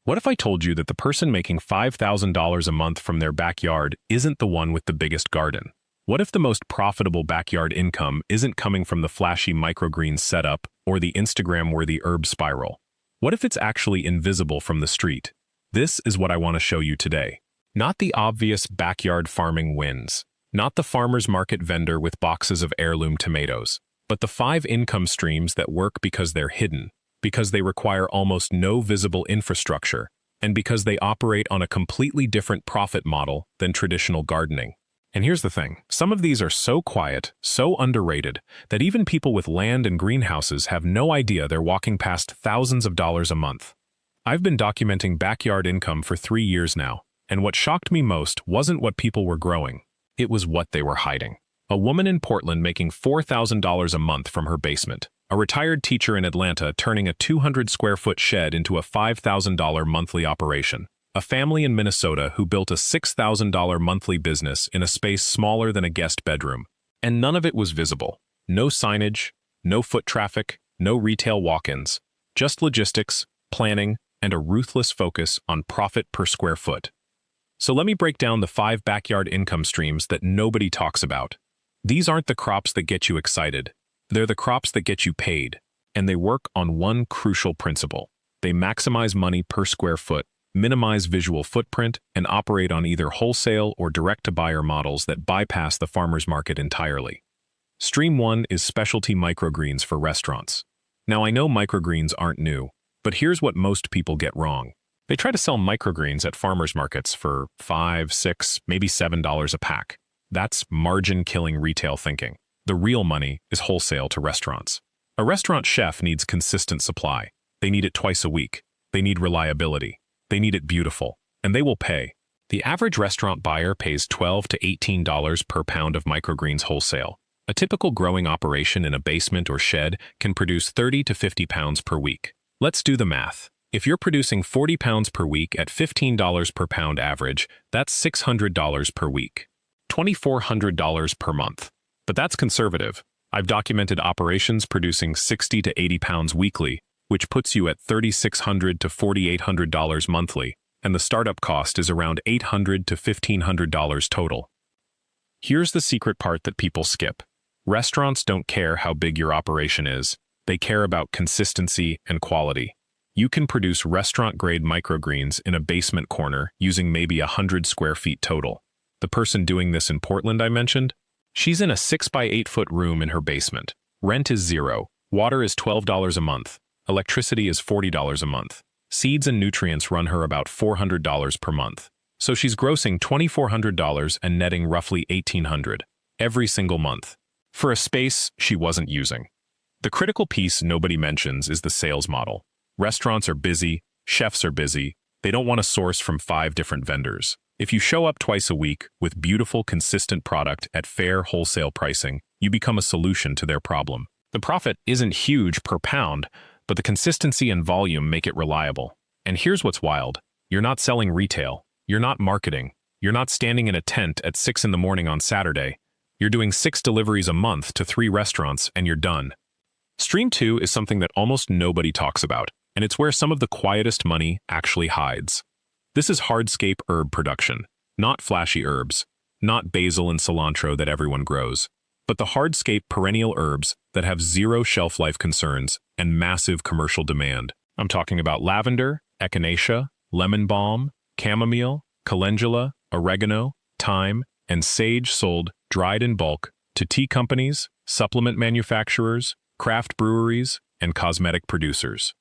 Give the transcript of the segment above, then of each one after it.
What if I told you that the person making $5,000 a month from their backyard isn't the one with the biggest garden? What if the most profitable backyard income isn't coming from the flashy microgreens setup or the Instagram-worthy herb spiral? What if it's actually invisible from the street? This is what I want to show you today. Not the obvious backyard farming wins, not the farmer's market vendor with boxes of heirloom tomatoes, but the 5 income streams that work because they're hidden, because they require almost no visible infrastructure, and because they operate on a completely different profit model than traditional gardening. And here's the thing, some of these are so quiet, so underrated, that even people with land and greenhouses have no idea they're walking past thousands of dollars a month. I've been documenting backyard income for 3 years now, and what shocked me most wasn't what people were growing, it was what they were hiding. A woman in Portland making $4,000 a month from her basement. A retired teacher in Atlanta turning a 200-square-foot shed into a $5,000 monthly operation. A family in Minnesota who built a $6,000 monthly business in a space smaller than a guest bedroom. And none of it was visible. No signage, no foot traffic, no retail walk-ins. Just logistics, planning, and a ruthless focus on profit per square foot. So let me break down the 5 backyard income streams that nobody talks about. These aren't the crops that get you excited. They're the crops that get you paid, and they work on one crucial principle. They maximize money per square foot, minimize visual footprint, and operate on either wholesale or direct-to-buyer models that bypass the farmer's market entirely. Stream 1 is specialty microgreens for restaurants. Now I know microgreens aren't new, but here's what most people get wrong. They try to sell microgreens at farmers markets for $5, $6, maybe $7 a pack. That's margin-killing retail thinking. The real money is wholesale to restaurants. A restaurant chef needs consistent supply. They need it twice a week. They need reliability. They need it beautiful. And they will pay. The average restaurant buyer pays $12 to $18 per pound of microgreens wholesale. A typical growing operation in a basement or shed can produce 30 to 50 pounds per week. Let's do the math. If you're producing 40 pounds per week at $15 per pound average, that's $600 per week. $2,400 per month. But that's conservative. I've documented operations producing 60 to 80 pounds weekly, which puts you at $3,600 to $4,800 monthly, and the startup cost is around $800 to $1,500 total. Here's the secret part that people skip. Restaurants don't care how big your operation is. They care about consistency and quality. You can produce restaurant-grade microgreens in a basement corner using maybe 100 square feet total. The person doing this in Portland I mentioned, she's in a 6 by 8 foot room in her basement. Rent is $0. Water is $12 a month. Electricity is $40 a month. Seeds and nutrients run her about $400 per month. So she's grossing $2,400 and netting roughly $1,800 every single month for a space she wasn't using. The critical piece nobody mentions is the sales model. Restaurants are busy, chefs are busy. They don't want to source from 5 different vendors. If you show up twice a week with beautiful, consistent product at fair wholesale pricing, you become a solution to their problem. The profit isn't huge per pound, but the consistency and volume make it reliable. And here's what's wild. You're not selling retail. You're not marketing. You're not standing in a tent at 6 in the morning on Saturday. You're doing 6 deliveries a month to 3 restaurants and you're done. Stream 2 is something that almost nobody talks about, and it's where some of the quietest money actually hides. This is hardscape herb production, not flashy herbs, not basil and cilantro that everyone grows, but the hardscape perennial herbs that have 0 shelf life concerns and massive commercial demand. I'm talking about lavender, echinacea, lemon balm, chamomile, calendula, oregano, thyme, and sage sold dried in bulk to tea companies, supplement manufacturers, craft breweries, and cosmetic producers.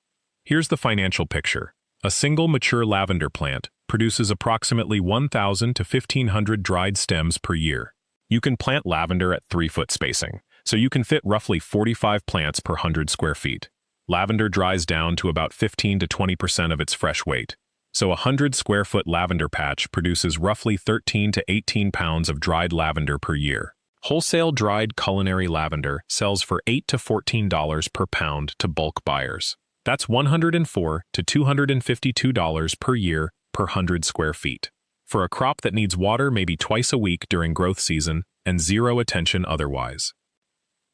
Here's the financial picture. A single mature lavender plant produces approximately 1,000 to 1,500 dried stems per year. You can plant lavender at 3-foot spacing, so you can fit roughly 45 plants per 100 square feet. Lavender dries down to about 15 to 20% of its fresh weight, so a 100-square-foot lavender patch produces roughly 13 to 18 pounds of dried lavender per year. Wholesale dried culinary lavender sells for $8 to $14 per pound to bulk buyers. That's $104 to $252 per year per 100 square feet. For a crop that needs water maybe twice a week during growth season and 0 attention otherwise.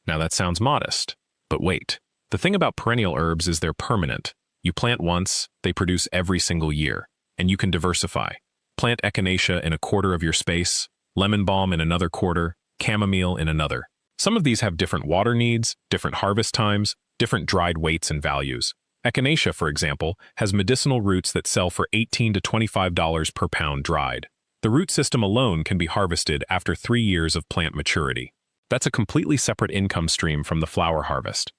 Now that sounds modest, but wait. The thing about perennial herbs is they're permanent. You plant once, they produce every single year, and you can diversify. Plant echinacea in a quarter of your space, lemon balm in another quarter, chamomile in another. Some of these have different water needs, different harvest times, different dried weights and values. Echinacea, for example, has medicinal roots that sell for $18 to $25 per pound dried. The root system alone can be harvested after 3 years of plant maturity. That's a completely separate income stream from the flower harvest.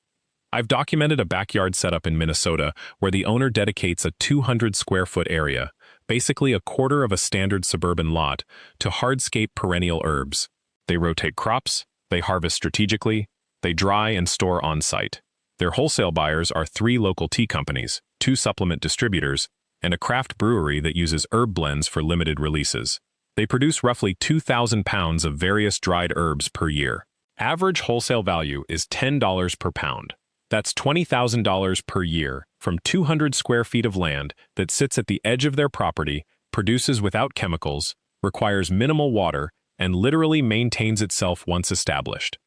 I've documented a backyard setup in Minnesota where the owner dedicates a 200 square foot area, basically a quarter of a standard suburban lot, to hardscape perennial herbs. They rotate crops, they harvest strategically, they dry and store on-site. Their wholesale buyers are 3 local tea companies, 2 supplement distributors, and a craft brewery that uses herb blends for limited releases. They produce roughly 2,000 pounds of various dried herbs per year. Average wholesale value is $10 per pound. That's $20,000 per year from 200 square feet of land that sits at the edge of their property, produces without chemicals, requires minimal water, and literally maintains itself once established.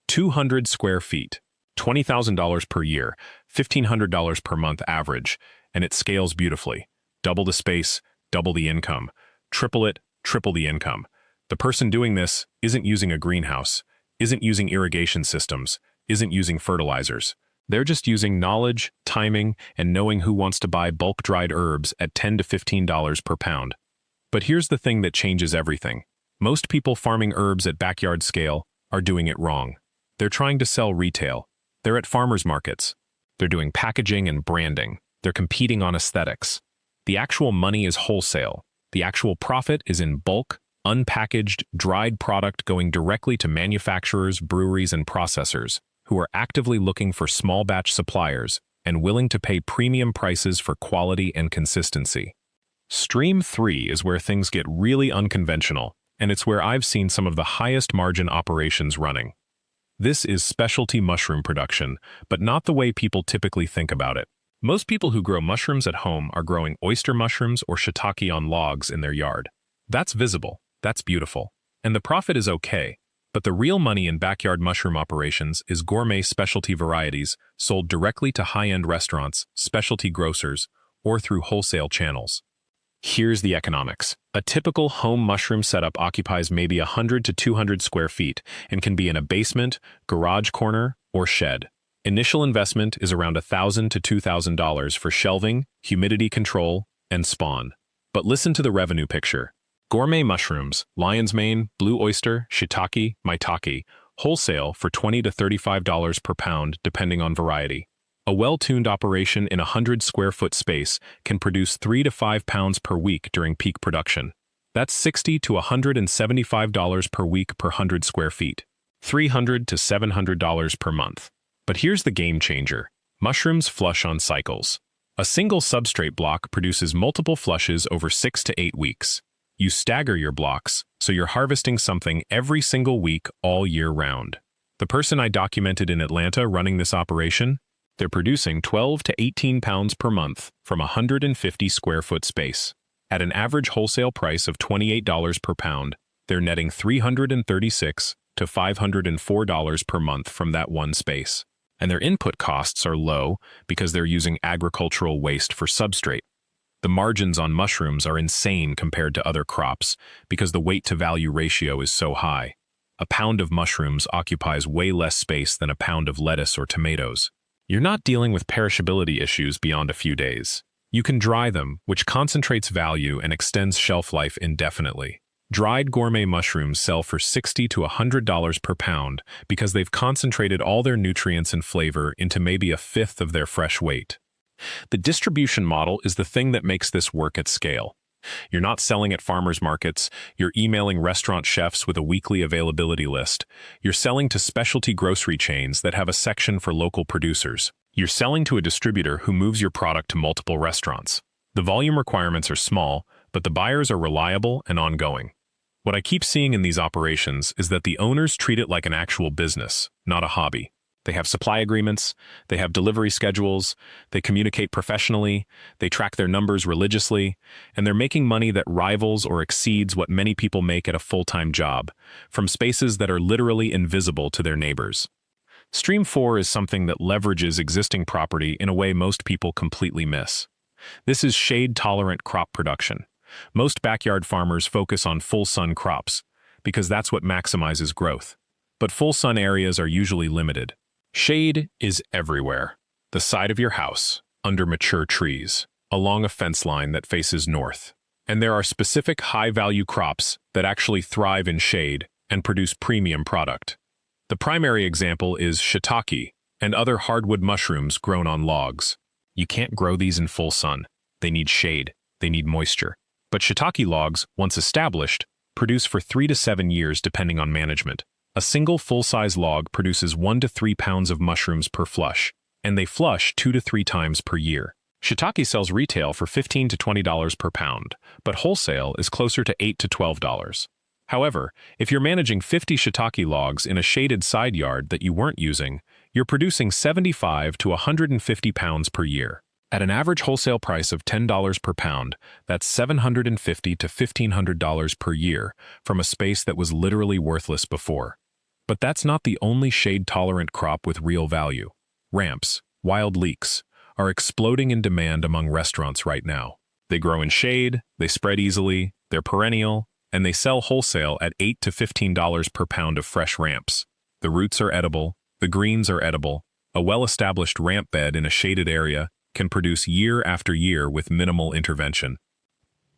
200 square feet, $20,000 per year, $1,500 per month average, and it scales beautifully. Double the space, double the income. Triple it, triple the income. The person doing this isn't using a greenhouse, isn't using irrigation systems, isn't using fertilizers. They're just using knowledge, timing, and knowing who wants to buy bulk dried herbs at $10 to $15 per pound. But here's the thing that changes everything. Most people farming herbs at backyard scale are doing it wrong. They're trying to sell retail. They're at farmers markets. They're doing packaging and branding. They're competing on aesthetics. The actual money is wholesale. The actual profit is in bulk, unpackaged, dried product going directly to manufacturers, breweries, and processors, who are actively looking for small batch suppliers and willing to pay premium prices for quality and consistency. Stream 3 is where things get really unconventional, and it's where I've seen some of the highest margin operations running. This is specialty mushroom production, but not the way people typically think about it. Most people who grow mushrooms at home are growing oyster mushrooms or shiitake on logs in their yard. That's visible, that's beautiful, and the profit is okay. But the real money in backyard mushroom operations is gourmet specialty varieties sold directly to high-end restaurants, specialty grocers, or through wholesale channels. Here's the economics. A typical home mushroom setup occupies maybe 100 to 200 square feet and can be in a basement, garage corner, or shed. Initial investment is around $1,000 to $2,000 for shelving, humidity control, and spawn. But listen to the revenue picture. Gourmet mushrooms, lion's mane, blue oyster, shiitake, maitake, wholesale for $20 to $35 per pound depending on variety. A well-tuned operation in a 100 square foot space can produce 3 to 5 pounds per week during peak production. That's $60 to $175 per week per 100 square feet, $300 to $700 per month. But here's the game changer. Mushrooms flush on cycles. A single substrate block produces multiple flushes over 6 to 8 weeks. You stagger your blocks, so you're harvesting something every single week all year round. The person I documented in Atlanta running this operation, they're producing 12 to 18 pounds per month from a 150 square foot space. At an average wholesale price of $28 per pound, they're netting $336 to $504 per month from that one space. And their input costs are low because they're using agricultural waste for substrate. The margins on mushrooms are insane compared to other crops because the weight-to-value ratio is so high. A pound of mushrooms occupies way less space than a pound of lettuce or tomatoes. You're not dealing with perishability issues beyond a few days. You can dry them, which concentrates value and extends shelf life indefinitely. Dried gourmet mushrooms sell for $60 to $100 per pound because they've concentrated all their nutrients and flavor into maybe a fifth of their fresh weight. The distribution model is the thing that makes this work at scale. You're not selling at farmers markets, you're emailing restaurant chefs with a weekly availability list. You're selling to specialty grocery chains that have a section for local producers. You're selling to a distributor who moves your product to multiple restaurants. The volume requirements are small, but the buyers are reliable and ongoing. What I keep seeing in these operations is that the owners treat it like an actual business, not a hobby. They have supply agreements, they have delivery schedules, they communicate professionally, they track their numbers religiously, and they're making money that rivals or exceeds what many people make at a full-time job, from spaces that are literally invisible to their neighbors. Stream 4 is something that leverages existing property in a way most people completely miss. This is shade-tolerant crop production. Most backyard farmers focus on full-sun crops, because that's what maximizes growth. But full-sun areas are usually limited. Shade is everywhere. The side of your house, under mature trees, along a fence line that faces north. And there are specific high-value crops that actually thrive in shade and produce premium product. The primary example is shiitake and other hardwood mushrooms grown on logs. You can't grow these in full sun. They need shade. They need moisture. But shiitake logs, once established, produce for 3 to 7 years depending on management. A single full-size log produces 1 to 3 pounds of mushrooms per flush, and they flush 2 to 3 times per year. Shiitake sells retail for $15 to $20 per pound, but wholesale is closer to $8 to $12. However, if you're managing 50 shiitake logs in a shaded side yard that you weren't using, you're producing 75 to 150 pounds per year. At an average wholesale price of $10 per pound, that's $750 to $1,500 per year from a space that was literally worthless before. But that's not the only shade-tolerant crop with real value. Ramps, wild leeks, are exploding in demand among restaurants right now. They grow in shade, they spread easily, they're perennial, and they sell wholesale at $8 to $15 per pound of fresh ramps. The roots are edible, the greens are edible. A well-established ramp bed in a shaded area can produce year after year with minimal intervention.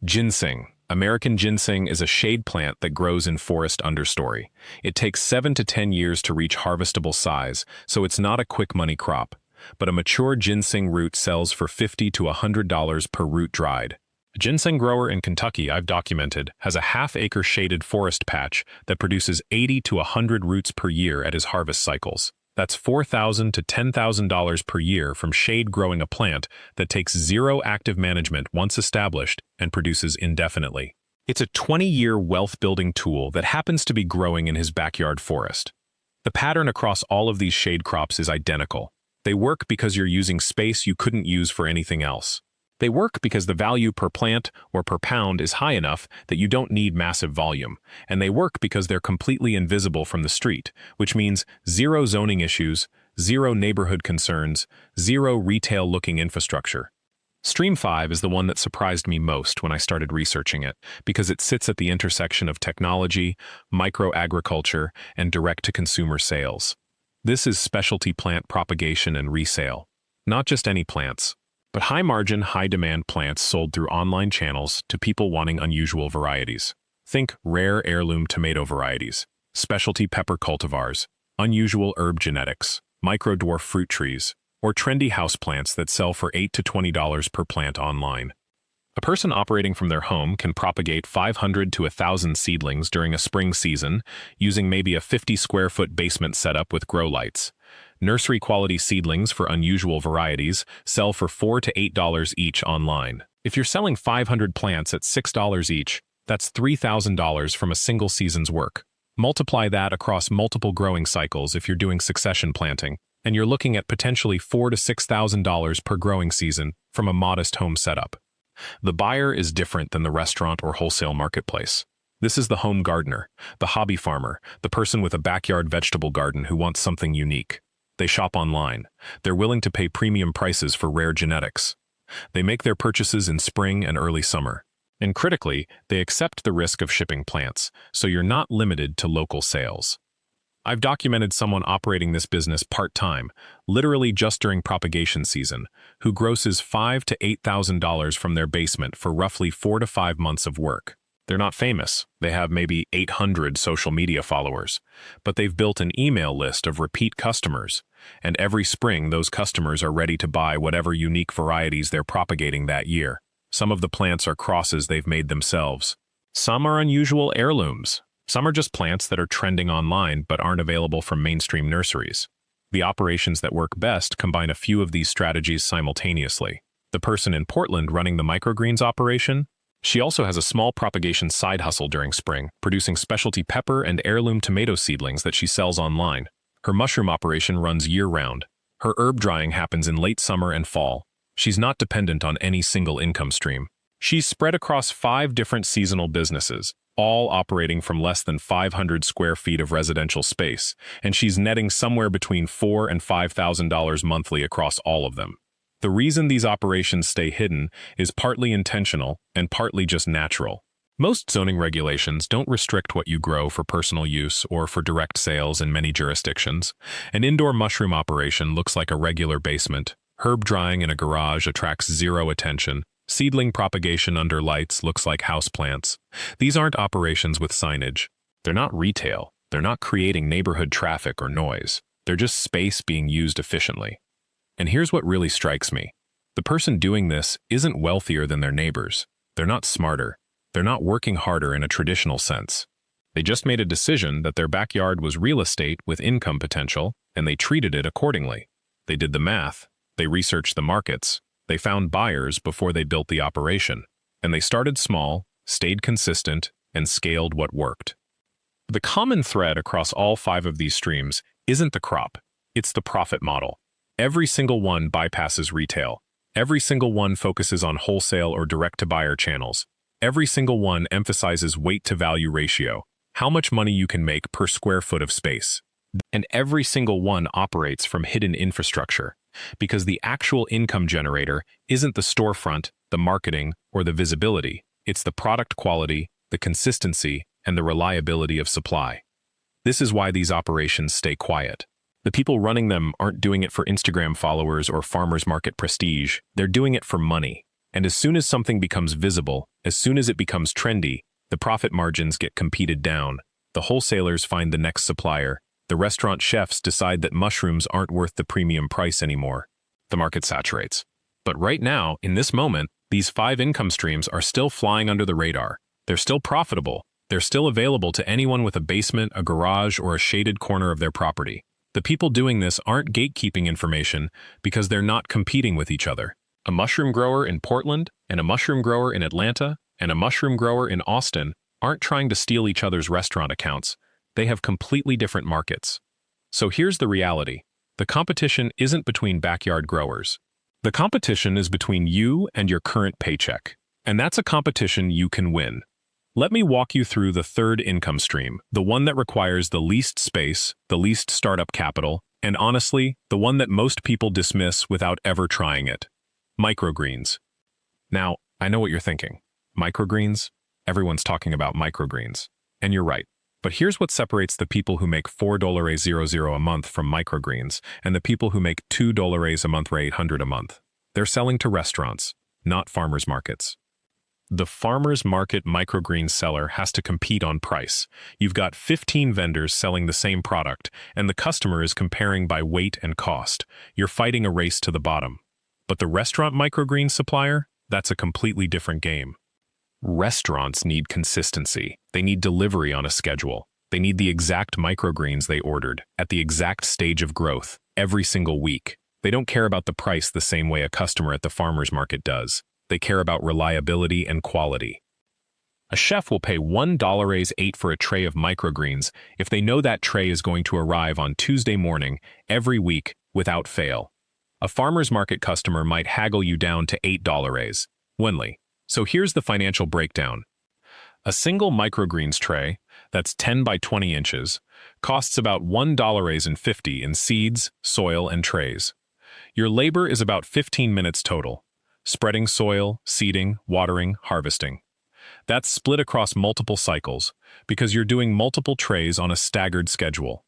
Ginseng. American ginseng is a shade plant that grows in forest understory. It takes 7 to 10 years to reach harvestable size, so it's not a quick money crop. But a mature ginseng root sells for $50 to $100 per root dried. A ginseng grower in Kentucky I've documented has a half-acre shaded forest patch that produces 80 to 100 roots per year at his harvest cycles. That's $4,000 to $10,000 per year from shade growing a plant that takes zero active management once established and produces indefinitely. It's a 20-year wealth-building tool that happens to be growing in his backyard forest. The pattern across all of these shade crops is identical. They work because you're using space you couldn't use for anything else. They work because the value per plant or per pound is high enough that you don't need massive volume, and they work because they're completely invisible from the street, which means zero zoning issues, zero neighborhood concerns, zero retail-looking infrastructure. Stream 5 is the one that surprised me most when I started researching it, because it sits at the intersection of technology, micro-agriculture, and direct-to-consumer sales. This is specialty plant propagation and resale. Not just any plants, but high-margin, high-demand plants sold through online channels to people wanting unusual varieties. Think rare heirloom tomato varieties, specialty pepper cultivars, unusual herb genetics, micro-dwarf fruit trees, or trendy houseplants that sell for $8 to $20 per plant online. A person operating from their home can propagate 500 to 1,000 seedlings during a spring season using maybe a 50-square-foot basement setup with grow lights. Nursery-quality seedlings for unusual varieties sell for $4 to $8 each online. If you're selling 500 plants at $6 each, that's $3,000 from a single season's work. Multiply that across multiple growing cycles if you're doing succession planting, and you're looking at potentially $4,000 to $6,000 per growing season from a modest home setup. The buyer is different than the restaurant or wholesale marketplace. This is the home gardener, the hobby farmer, the person with a backyard vegetable garden who wants something unique. They shop online. They're willing to pay premium prices for rare genetics. They make their purchases in spring and early summer. And critically, they accept the risk of shipping plants, so you're not limited to local sales. I've documented someone operating this business part-time, literally just during propagation season, who grosses $5,000 to $8,000 from their basement for roughly 4 to 5 months of work. They're not famous. They have maybe 800 social media followers, but they've built an email list of repeat customers, and every spring those customers are ready to buy whatever unique varieties they're propagating that year. Some of the plants are crosses they've made themselves. Some are unusual heirlooms. Some are just plants that are trending online but aren't available from mainstream nurseries. The operations that work best combine a few of these strategies simultaneously. The person in Portland running the microgreens operation, she also has a small propagation side hustle during spring, producing specialty pepper and heirloom tomato seedlings that she sells online. Her mushroom operation runs year-round. Her herb drying happens in late summer and fall. She's not dependent on any single income stream. She's spread across 5 different seasonal businesses, all operating from less than 500 square feet of residential space, and she's netting somewhere between $4,000 and $5,000 monthly across all of them. The reason these operations stay hidden is partly intentional and partly just natural. Most zoning regulations don't restrict what you grow for personal use or for direct sales in many jurisdictions. An indoor mushroom operation looks like a regular basement. Herb drying in a garage attracts zero attention. Seedling propagation under lights looks like houseplants. These aren't operations with signage. They're not retail. They're not creating neighborhood traffic or noise. They're just space being used efficiently. And here's what really strikes me. The person doing this isn't wealthier than their neighbors. They're not smarter. They're not working harder in a traditional sense. They just made a decision that their backyard was real estate with income potential, and they treated it accordingly. They did the math. They researched the markets. They found buyers before they built the operation. And they started small, stayed consistent, and scaled what worked. The common thread across all 5 of these streams isn't the crop. It's the profit model. Every single one bypasses retail. Every single one focuses on wholesale or direct-to-buyer channels. Every single one emphasizes weight-to-value ratio, how much money you can make per square foot of space. And every single one operates from hidden infrastructure, because the actual income generator isn't the storefront, the marketing, or the visibility. It's the product quality, the consistency, and the reliability of supply. This is why these operations stay quiet. The people running them aren't doing it for Instagram followers or farmers market prestige. They're doing it for money. And as soon as something becomes visible, as soon as it becomes trendy, the profit margins get competed down. The wholesalers find the next supplier. The restaurant chefs decide that mushrooms aren't worth the premium price anymore. The market saturates. But right now, in this moment, these 5 income streams are still flying under the radar. They're still profitable. They're still available to anyone with a basement, a garage, or a shaded corner of their property. The people doing this aren't gatekeeping information because they're not competing with each other. A mushroom grower in Portland and a mushroom grower in Atlanta and a mushroom grower in Austin aren't trying to steal each other's restaurant accounts. They have completely different markets. So here's the reality. The competition isn't between backyard growers. The competition is between you and your current paycheck. And that's a competition you can win. Let me walk you through the 3rd income stream, the one that requires the least space, the least startup capital, and honestly, the one that most people dismiss without ever trying it. Microgreens. Now, I know what you're thinking. Microgreens? Everyone's talking about microgreens. And you're right. But here's what separates the people who make $4.00 a month from microgreens and the people who make $2 a month or $800 a month. They're selling to restaurants, not farmers markets. The farmers market microgreen seller has to compete on price. You've got 15 vendors selling the same product, and the customer is comparing by weight and cost. You're fighting a race to the bottom. But the restaurant microgreen supplier? That's a completely different game. Restaurants need consistency. They need delivery on a schedule. They need the exact microgreens they ordered, at the exact stage of growth, every single week. They don't care about the price the same way a customer at the farmer's market does. They care about reliability and quality. A chef will pay $1.08 for a tray of microgreens if they know that tray is going to arrive on Tuesday morning every week without fail. A farmer's market customer might haggle you down to $8. Winley. So here's the financial breakdown. A single microgreens tray, that's 10 by 20 inches, costs about $1.50 in seeds, soil, and trays. Your labor is about 15 minutes total. Spreading soil, seeding, watering, harvesting. That's split across multiple cycles because you're doing multiple trays on a staggered schedule.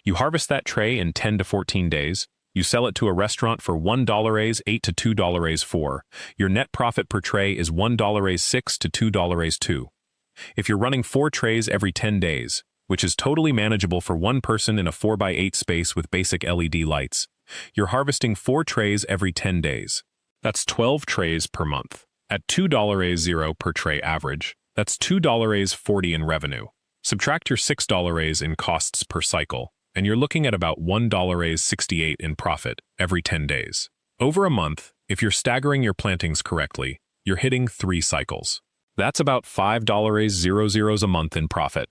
You harvest that tray in 10 to 14 days. You sell it to a restaurant for $1.08 to $2.04. Your net profit per tray is $1.06 to $2.02. If you're running 4 trays every 10 days, which is totally manageable for one person in a 4x8 space with basic LED lights, you're harvesting 4 trays every 10 days. That's 12 trays per month. At $2.00 per tray average, that's $2.40 in revenue. Subtract your $6 in costs per cycle, and you're looking at about $1.68 in profit every 10 days. Over a month, if you're staggering your plantings correctly, you're hitting 3 cycles. That's about $5.00 a month in profit.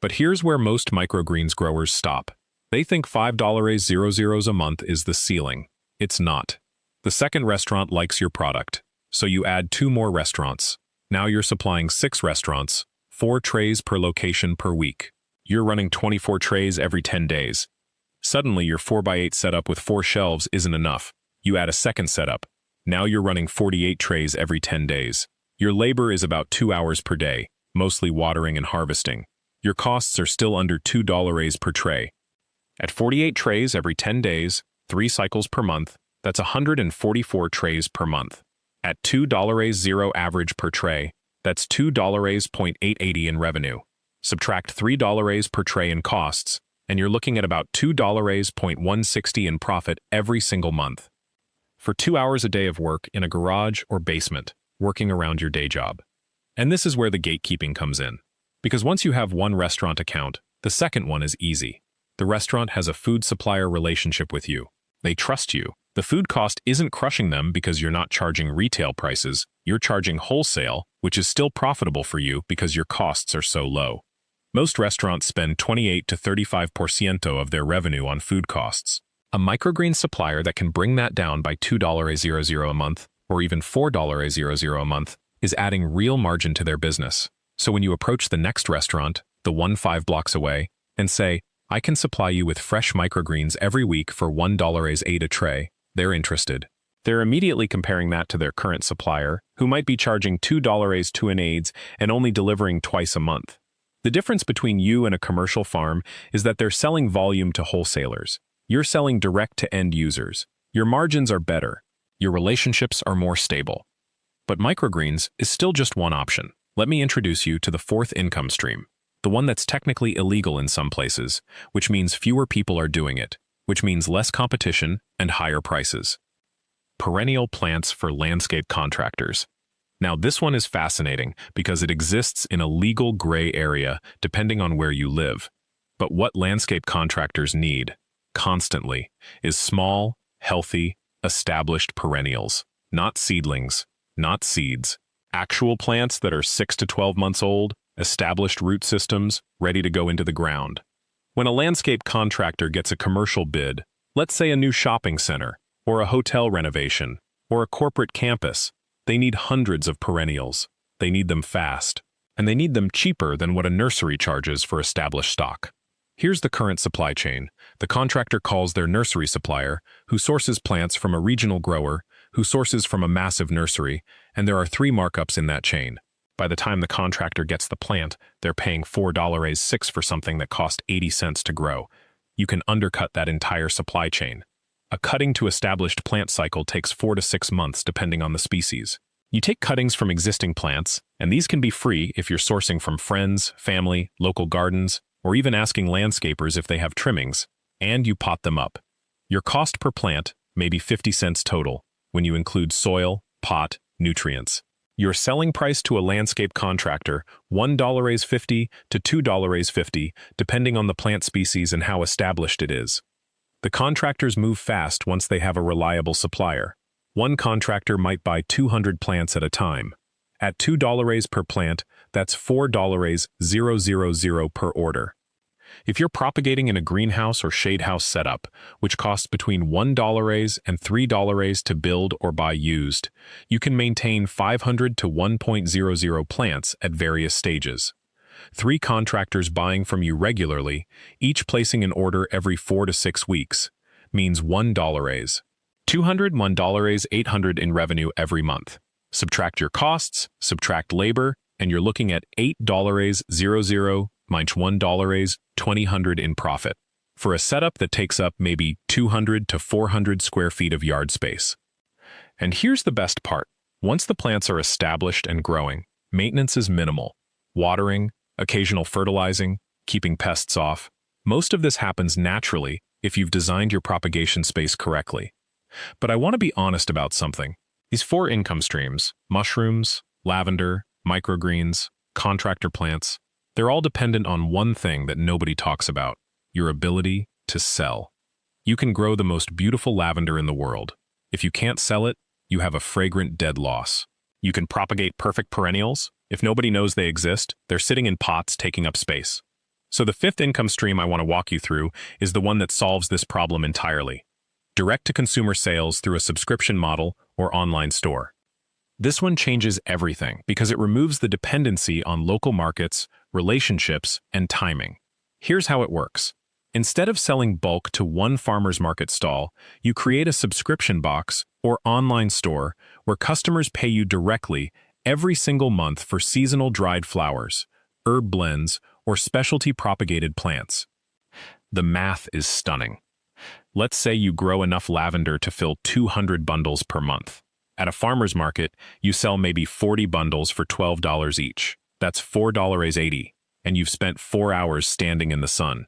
But here's where most microgreens growers stop. They think $5.00 a month is the ceiling. It's not. The second restaurant likes your product, so you add 2 more restaurants. Now you're supplying 6 restaurants, 4 trays per location per week. You're running 24 trays every 10 days. Suddenly, your 4x8 setup with 4 shelves isn't enough. You add a second setup. Now you're running 48 trays every 10 days. Your labor is about 2 hours per day, mostly watering and harvesting. Your costs are still under $2 per tray. At 48 trays every 10 days, 3 cycles per month, that's 144 trays per month. At $2.0 average per tray, that's $2.880 in revenue. Subtract $3 per tray in costs, and you're looking at about $2.160 in profit every single month. For 2 hours a day of work in a garage or basement, working around your day job. And this is where the gatekeeping comes in. Because once you have one restaurant account, the second one is easy. The restaurant has a food supplier relationship with you. They trust you. The food cost isn't crushing them because you're not charging retail prices. You're charging wholesale, which is still profitable for you because your costs are so low. Most restaurants spend 28 to 35% of their revenue on food costs. A microgreen supplier that can bring that down by $2.00 a month, or even $4.00 a month, is adding real margin to their business. So when you approach the next restaurant, the one 5 blocks away, and say, I can supply you with fresh microgreens every week for $1.08 a tray, they're interested. They're immediately comparing that to their current supplier, who might be charging $2 an aids and only delivering twice a month. The difference between you and a commercial farm is that they're selling volume to wholesalers. You're selling direct to end users. Your margins are better. Your relationships are more stable. But microgreens is still just one option. Let me introduce you to the fourth income stream, the one that's technically illegal in some places, which means fewer people are doing it, which means less competition and higher prices. Perennial plants for landscape contractors. Now, this one is fascinating because it exists in a legal gray area depending on where you live. But what landscape contractors need, constantly, is small, healthy, established perennials, not seedlings, not seeds. Actual plants that are 6 to 12 months old, established root systems, ready to go into the ground. When a landscape contractor gets a commercial bid, let's say a new shopping center, or a hotel renovation, or a corporate campus, they need hundreds of perennials. They need them fast, and they need them cheaper than what a nursery charges for established stock. Here's the current supply chain. The contractor calls their nursery supplier, who sources plants from a regional grower, who sources from a massive nursery, and there are 3 markups in that chain. By the time the contractor gets the plant, they're paying $4.06 for something that cost 80 cents to grow. You can undercut that entire supply chain. A cutting to established plant cycle takes 4 to 6 months depending on the species. You take cuttings from existing plants, and these can be free if you're sourcing from friends, family, local gardens, or even asking landscapers if they have trimmings, and you pot them up. Your cost per plant may be 50 cents total when you include soil, pot, nutrients. Your selling price to a landscape contractor, $1.50 to $2.50, depending on the plant species and how established it is. The contractors move fast once they have a reliable supplier. One contractor might buy 200 plants at a time. At $2 per plant, that's $4.000 per order. If you're propagating in a greenhouse or shade house setup, which costs between $1 and $3 to build or buy used, you can maintain 500 to 1.00 plants at various stages. 3 contractors buying from you regularly, each placing an order every 4 to 6 weeks, means $1. $201.800 in revenue every month. Subtract your costs, subtract labor, and you're looking at $8.00 minus $1.20 in profit for a setup that takes up maybe 200 to 400 square feet of yard space. And here's the best part. Once the plants are established and growing, maintenance is minimal. Watering, occasional fertilizing, keeping pests off. Most of this happens naturally if you've designed your propagation space correctly. But I want to be honest about something. These 4 income streams, mushrooms, lavender, microgreens, contractor plants, they're all dependent on one thing that nobody talks about, your ability to sell. You can grow the most beautiful lavender in the world. If you can't sell it, you have a fragrant dead loss. You can propagate perfect perennials. If nobody knows they exist, they're sitting in pots taking up space. So the 5th income stream I want to walk you through is the one that solves this problem entirely. Direct-to-consumer sales through a subscription model or online store. This one changes everything because it removes the dependency on local markets, relationships, and timing. Here's how it works. Instead of selling bulk to one farmer's market stall, you create a subscription box or online store where customers pay you directly every single month for seasonal dried flowers, herb blends, or specialty propagated plants. The math is stunning. Let's say you grow enough lavender to fill 200 bundles per month. At a farmer's market, you sell maybe 40 bundles for $12 each. That's $4.80, and you've spent 4 hours standing in the sun.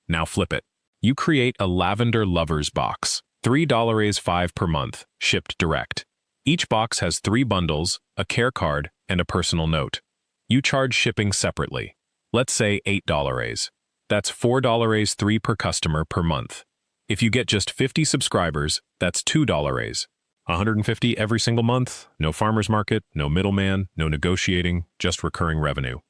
Now flip it. You create a lavender lovers box, $3.05 per month, shipped direct. Each box has 3 bundles, a care card, and a personal note. You charge shipping separately. Let's say $8. That's $4.03 per customer per month. If you get just 50 subscribers, that's $2. 150 every single month, no farmer's market, no middleman, no negotiating, just recurring revenue.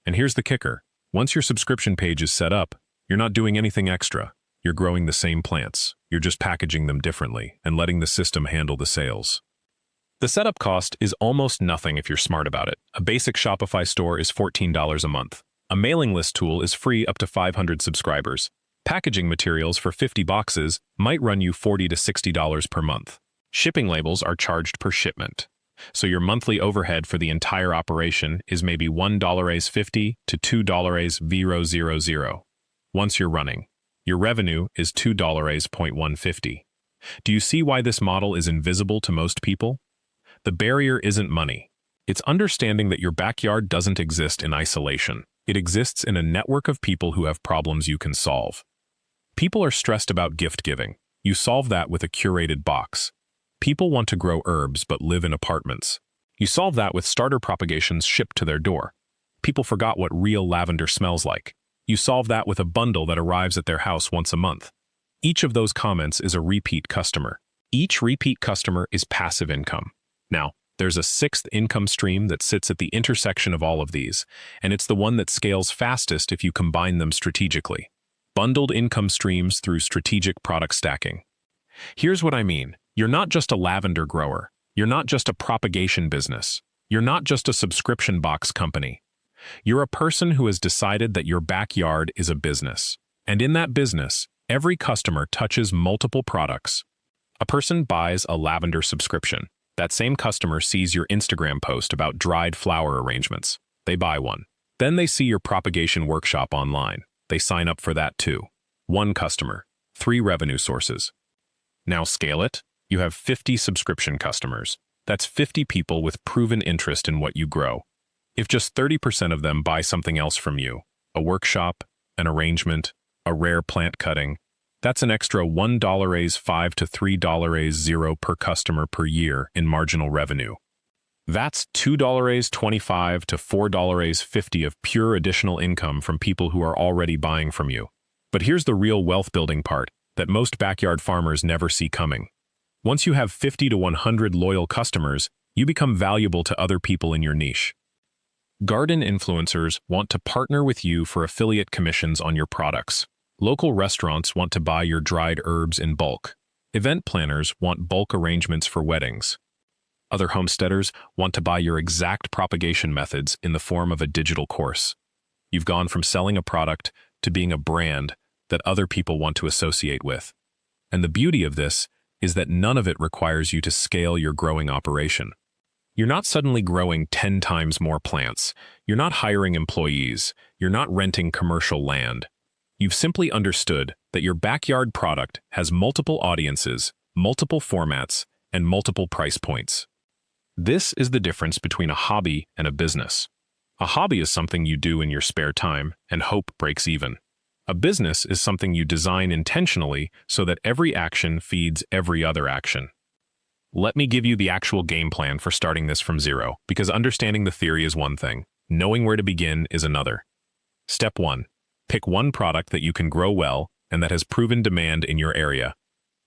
And here's the kicker. Once your subscription page is set up, you're not doing anything extra. You're growing the same plants. You're just packaging them differently and letting the system handle the sales. The setup cost is almost nothing if you're smart about it. A basic Shopify store is $14 a month. A mailing list tool is free up to 500 subscribers. Packaging materials for 50 boxes might run you $40 to $60 per month. Shipping labels are charged per shipment. So your monthly overhead for the entire operation is maybe $1.50 to $2.000. Once you're running, your revenue is $2.150. Do you see why this model is invisible to most people? The barrier isn't money. It's understanding that your backyard doesn't exist in isolation. It exists in a network of people who have problems you can solve. People are stressed about gift giving. You solve that with a curated box. People want to grow herbs but live in apartments. You solve that with starter propagations shipped to their door. People forgot what real lavender smells like. You solve that with a bundle that arrives at their house once a month. Each of those comments is a repeat customer. Each repeat customer is passive income. Now, there's a sixth income stream that sits at the intersection of all of these, and it's the one that scales fastest if you combine them strategically. Bundled income streams through strategic product stacking. Here's what I mean. You're not just a lavender grower. You're not just a propagation business. You're not just a subscription box company. You're a person who has decided that your backyard is a business. And in that business, every customer touches multiple products. A person buys a lavender subscription. That same customer sees your Instagram post about dried flower arrangements. They buy one. Then they see your propagation workshop online. They sign up for that too. 1 customer, 3 revenue sources. Now scale it. You have 50 subscription customers. That's 50 people with proven interest in what you grow. If just 30% of them buy something else from you, a workshop, an arrangement, a rare plant cutting, that's an extra $1.05 to $3.00 per customer per year in marginal revenue. That's $2.25 to $4.50 of pure additional income from people who are already buying from you. But here's the real wealth-building part that most backyard farmers never see coming. Once you have 50 to 100 loyal customers, you become valuable to other people in your niche. Garden influencers want to partner with you for affiliate commissions on your products. Local restaurants want to buy your dried herbs in bulk. Event planners want bulk arrangements for weddings. Other homesteaders want to buy your exact propagation methods in the form of a digital course. You've gone from selling a product to being a brand that other people want to associate with. And the beauty of this is that none of it requires you to scale your growing operation. You're not suddenly growing 10 times more plants. You're not hiring employees. You're not renting commercial land. You've simply understood that your backyard product has multiple audiences, multiple formats, and multiple price points. This is the difference between a hobby and a business. A hobby is something you do in your spare time and hope breaks even. A business is something you design intentionally so that every action feeds every other action. Let me give you the actual game plan for starting this from zero, because understanding the theory is one thing, knowing where to begin is another. Step 1. Pick one product that you can grow well and that has proven demand in your area.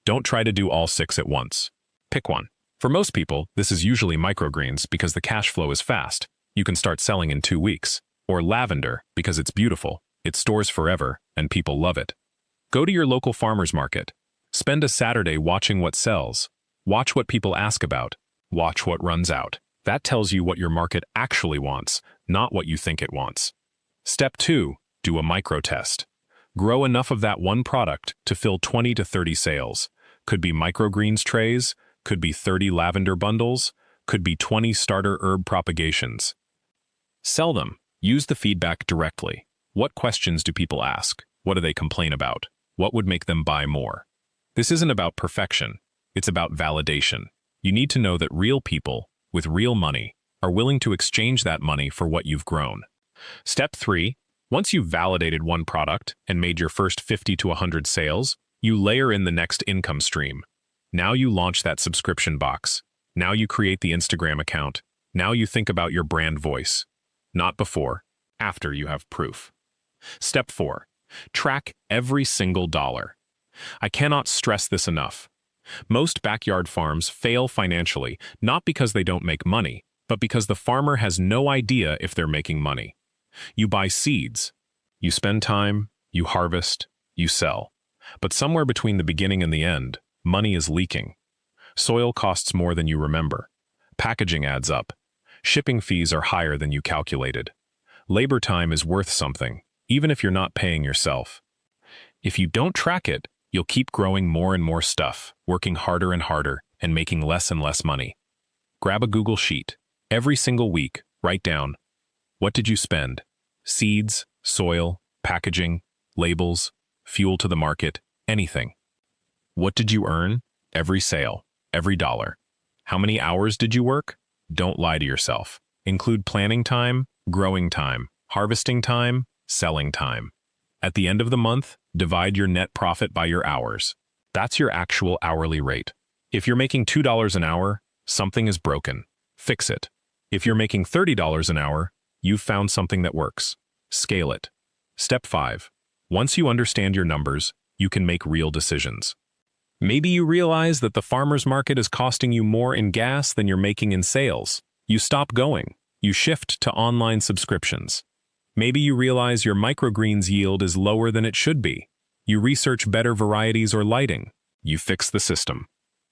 Don't try to do all 6 at once. Pick one. For most people, this is usually microgreens because the cash flow is fast. You can start selling in 2 weeks. Or lavender because it's beautiful, it stores forever, and people love it. Go to your local farmer's market. Spend a Saturday watching what sells. Watch what people ask about. Watch what runs out. That tells you what your market actually wants, not what you think it wants. Step 2. Do a micro test. Grow enough of that one product to fill 20 to 30 sales. Could be microgreens trays, could be 30 lavender bundles, could be 20 starter herb propagations. Sell them. Use the feedback directly. What questions do people ask? What do they complain about? What would make them buy more? This isn't about perfection. It's about validation. You need to know that real people, with real money, are willing to exchange that money for what you've grown. Step 3. Once you've validated one product and made your first 50 to 100 sales, you layer in the next income stream. Now you launch that subscription box. Now you create the Instagram account. Now you think about your brand voice. Not before, after you have proof. Step 4. Track every single dollar. I cannot stress this enough. Most backyard farms fail financially, not because they don't make money, but because the farmer has no idea if they're making money. You buy seeds. You spend time, you harvest, you sell. But somewhere between the beginning and the end, money is leaking. Soil costs more than you remember. Packaging adds up. Shipping fees are higher than you calculated. Labor time is worth something, even if you're not paying yourself. If you don't track it, you'll keep growing more and more stuff, working harder and harder, and making less and less money. Grab a Google Sheet. Every single week, write down, what did you spend? Seeds, soil, packaging, labels, fuel to the market, anything. What did you earn? Every sale, every dollar. How many hours did you work? Don't lie to yourself. Include planning time, growing time, harvesting time, selling time. At the end of the month, divide your net profit by your hours. That's your actual hourly rate. If you're making $2 an hour, something is broken. Fix it. If you're making $30 an hour, you've found something that works. Scale it. Step 5. Once you understand your numbers, you can make real decisions. Maybe you realize that the farmer's market is costing you more in gas than you're making in sales. You stop going. You shift to online subscriptions. Maybe you realize your microgreens yield is lower than it should be. You research better varieties or lighting. You fix the system.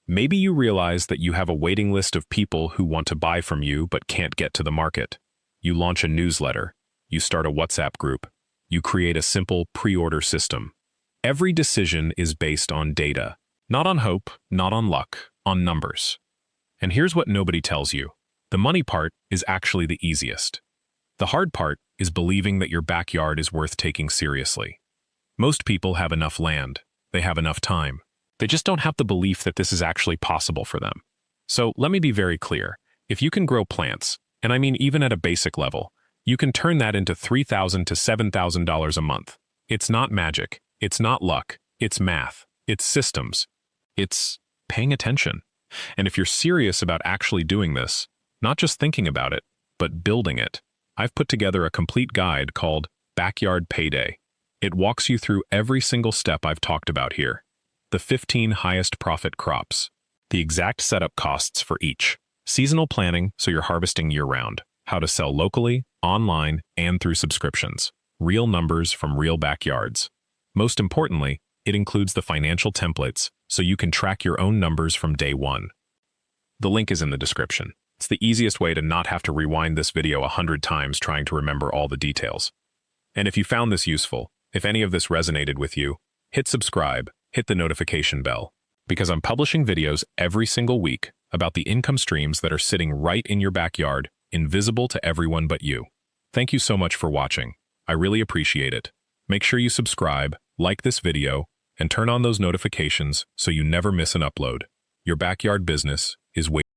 Maybe you realize that you have a waiting list of people who want to buy from you but can't get to the market. You launch a newsletter. You start a WhatsApp group. You create a simple pre-order system. Every decision is based on data. Not on hope, not on luck, on numbers. And here's what nobody tells you. The money part is actually the easiest. The hard part is believing that your backyard is worth taking seriously. Most people have enough land. They have enough time. They just don't have the belief that this is actually possible for them. So let me be very clear. If you can grow plants, and I mean even at a basic level, you can turn that into $3,000 to $7,000 a month. It's not magic. It's not luck. It's math. It's systems. It's paying attention. And if you're serious about actually doing this, not just thinking about it, but building it, I've put together a complete guide called Backyard Payday. It walks you through every single step I've talked about here. The 15 highest profit crops, the exact setup costs for each, seasonal planning so you're harvesting year-round, how to sell locally, online, and through subscriptions, real numbers from real backyards. Most importantly, it includes the financial templates so you can track your own numbers from day one. The link is in the description. It's the easiest way to not have to rewind this video 100 times trying to remember all the details. And if you found this useful, if any of this resonated with you, hit subscribe, hit the notification bell, because I'm publishing videos every single week about the income streams that are sitting right in your backyard, invisible to everyone but you. Thank you so much for watching. I really appreciate it. Make sure you subscribe, like this video, and turn on those notifications so you never miss an upload. Your backyard business is waiting.